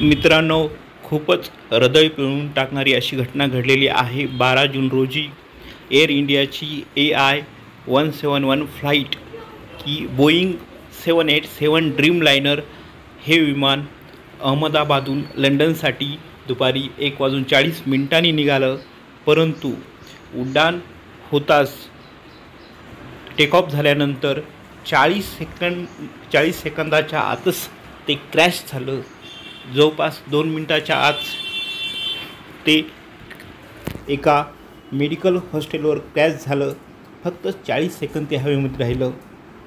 मित्रांनो, खूपच हृदय पिळून टाकणारी अशी घटना घडलेली आहे. 12 जून रोजी एअर इंडियाची AI-171 फ्लाईट की बोईंग 787 ड्रीमलायनर हे विमान अहमदाबादहून लंडनसाठी दुपारी 1:40 निघालं, परंतु उड्डाण होताच टेक ऑफ झाल्यानंतर 40 सेकंदाच्या आतच ते क्रॅश झालं. जवळपास 2 मिनिटाच्या आत ते एका मेडिकल हॉस्टेलवर क्रॅश झालं. फक्त 40 सेकंद ते हवेमध्ये राहिलं.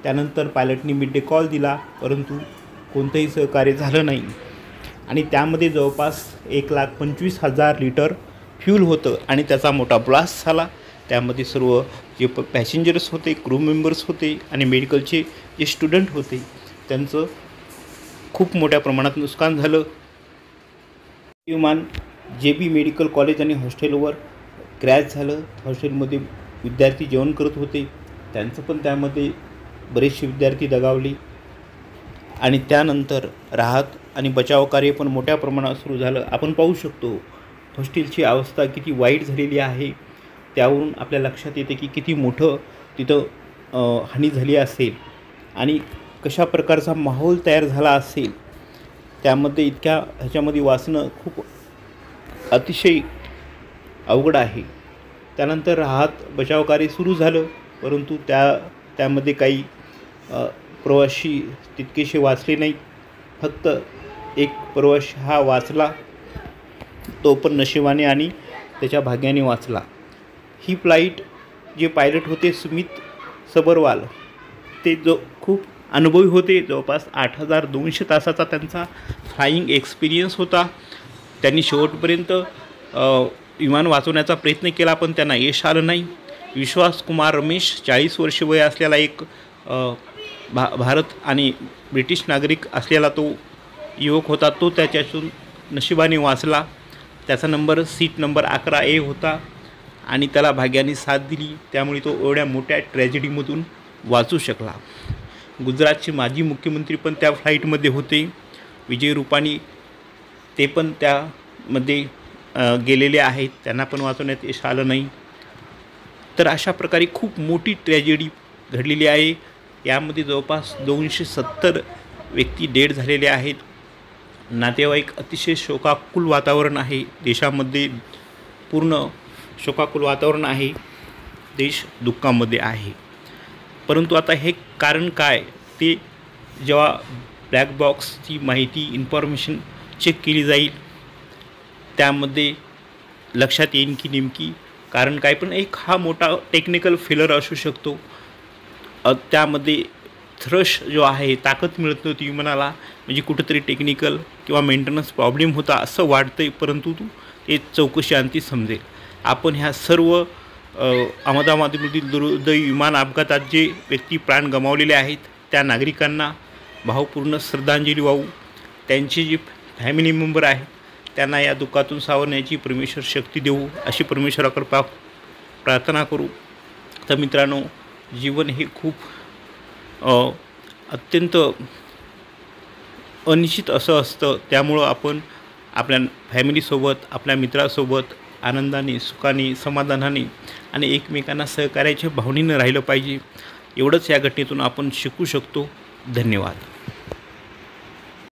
त्यानंतर पायलटनी मिड कॉल दिला, परंतु कोणतंही सहकार्य झालं नाही आणि त्यामध्ये जवळपास 1,25,000 लिटर फ्यूल होतं आणि त्याचा मोठा ब्लास्ट झाला. त्यामध्ये सर्व जे पॅसेंजर्स होते, क्रू मेंबर्स होते आणि मेडिकलचे जे स्टुडंट होते त्यांचं खूप मोठ्या प्रमाणात नुकसान झालं. विमान JB मेडिकल कॉलेज आणि हॉस्टेलवर क्रॅश झालं. हॉस्टेलमध्ये विद्यार्थी जेवण करत होते, त्यांचं पण त्यामध्ये बरेचसे विद्यार्थी दगावले आणि त्यानंतर राहत आणि बचाव कार्य पण मोठ्या प्रमाणात सुरू झालं. आपण पाहू शकतो हॉस्टेलची अवस्था किती वाईट झालेली आहे. त्यावरून आपल्या लक्षात येते की किती मोठं तिथं हानी झाली असेल आणि कशा प्रकारचा माहोल तयार झाला असेल. त्यामध्ये ह्याच्यामध्ये वाचणं खूप अतिशय अवघड आहे. त्यानंतर राहत बचाव कार्य सुरू झालं, परंतु त्यामध्ये काही प्रवासी तितकेसे वाचले नाहीत. फक्त एक प्रवासी हा वाचला, तो पण नशिबाने आणि त्याच्या भाग्याने वाचला. ही फ्लाईट जे पायलट होते सुमित सबरवाल, ते खूप अनुभवी होते. जवळपास 8,200 तासाचा त्यांचा फ्लाईंग एक्सपिरियन्स होता. त्यांनी शेवटपर्यंत विमान वाचवण्याचा प्रयत्न केला, पण त्यांना यश आलं नाही. विश्वास कुमार रमेश 40 वर्षे वय असलेला एक भारत आणि ब्रिटिश नागरिक असलेला तो युवक होता. तो त्याच्यातून नशिबाने वाचला. त्याचा सीट नंबर 11A होता आणि त्याला भाग्याने साथ दिली. त्यामुळे तो एवढ्या मोठ्या ट्रॅजेडीमधून वाचू शकला. गुजरातचे माजी मुख्यमंत्री पण त्या फ्लाईटमध्ये होते. विजय रुपाणी ते पण त्यामध्ये गेलेले आहेत. त्यांना पण वाचवण्यात यश आलं नाही. तर अशा प्रकारे खूप मोठी ट्रॅजेडी घडलेली आहे. यामध्ये जवळपास 270 व्यक्ती डेड झालेले आहेत. नातेवाईक अतिशय शोकाकुल वातावरण आहे. देशामध्ये पूर्ण शोकाकुल वातावरण आहे. देश दुःखामध्ये आहे. परंतु आता हे कारण काय, ते जेव्हा ब्लॅक बॉक्सची माहिती इन्फॉर्मेशन चेक केली जाईल त्यामध्ये लक्षात येईल की नेमकी कारण काय. पण एक हा मोठा टेक्निकल फेलर असू शकतो. त्यामध्ये थ्रश जो आहे, ताकद मिळत नव्हती विमानाला, म्हणजे कुठंतरी टेक्निकल किंवा मेंटेनन्स प्रॉब्लेम होता असं वाटतंय, परंतु ते चौकशी अंती समजेल. आपण ह्या सर्व अहमदाबादमधील दुर्दैवी विमान अपघातात जे व्यक्ती प्राण गमावलेले आहेत त्या नागरिकांना भावपूर्ण श्रद्धांजली वाहू. त्यांचे जे फॅमिली मेंबर आहेत त्यांना या दुःखातून सावरण्याची परमेश्वर शक्ती देऊ अशी परमेश्वराकडे प्रार्थना करू. तर मित्रांनो, जीवन हे खूप अत्यंत अनिश्चित असं असतं. त्यामुळं आपण आपल्या फॅमिलीसोबत, आपल्या मित्रासोबत आनंदाने, सुखाने, समाधानाने आणि एकमेकांना सहकार्याच्या भावनेनं राहिलं पाहिजे. एवढंच या घटनेतून आपण शिकू शकतो. धन्यवाद.